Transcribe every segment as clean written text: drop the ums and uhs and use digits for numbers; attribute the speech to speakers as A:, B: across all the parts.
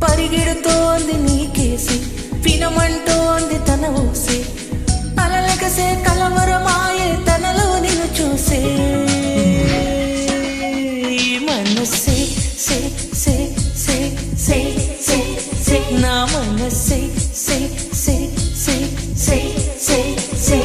A: పరిగెడుతోంది నీకేసి వినమంటోంది తన ఊసే అలలకసే కలవరమాయే తనలో నిన్ను చూసే ఈ మనసే సే సే సే సే సే సే నా మనసే సే సే సే సే సే సే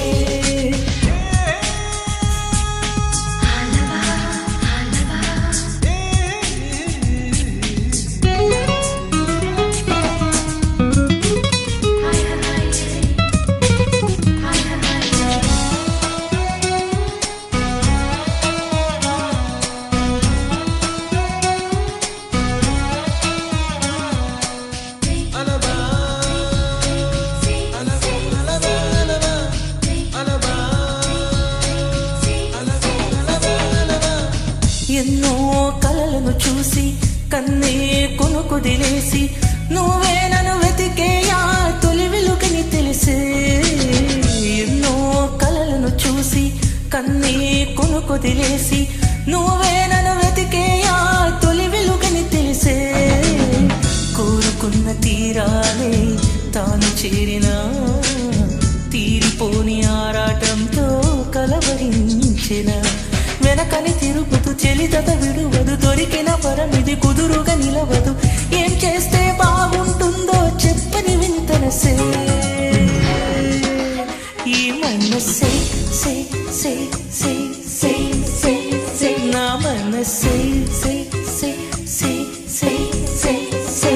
A: ఎన్నో కలలను చూసి కన్నే కొనుకొదిలేసి నువ్వే నన్ను వెతికేయా తొలి వెలుగని తెలిసే ఎన్నో కలలను చూసి కన్నే కొనుకొదిలేసి నువ్వే నన్ను వెతికేయా తొలి వెలుగని తెలిసే కోరుకున్న తీరాలే తాను చేరినా తీరిపోని ఆరాటంతో కలవరించిన వెనకని తిరుగుతూ చెలితత విడువదు దొరికిన పరమిది కుదురుగా నిలవదు ఏం చేస్తే బాగుంటుందో చెప్పని వింతనసే ఈ మనసే సే సే సే సే సే సే నా మనసే సే సే సే సే సే సే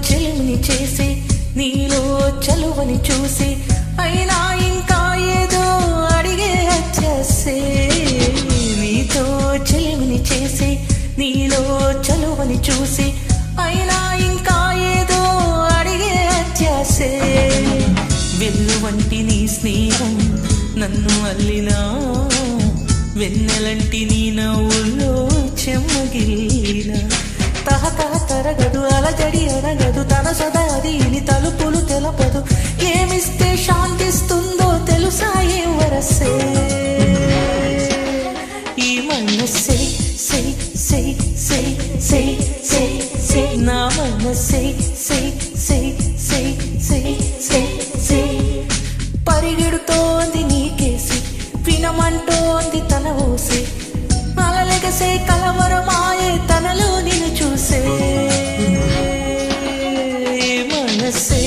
A: చెలిమిని చేసి నీలో చలువని చూసి అయినా ఇంకా ఏదో అడిగే వచ్చేసే నీతో చెలిమిని చేసి నీలో చలువని చూసి అయినా ఇంకా ఏదో అడిగే వచ్చేసే వెళ్ళు వంటి నీ స్నేహం నన్ను అల్లినా వెన్నెలంటి నీ నవ్వుల్లో చెమ్మగిలినా తహతహ తరగదు అలజడి అరగదు తన సదాది ఇని తలుపులు తెలపదు ఏమిస్తే శాంతిస్తుందో తెలుసా ఏ వరసే ఈ మనసే సే సే సే సే సే సే నా మనసే సే సే సే సే సే సే పరిగెడుతోంది నీకేసి వినమంటోంది తన ఊసే అలలెగసే కలవరమాయే తనలో నిన్ను చూసే మనసే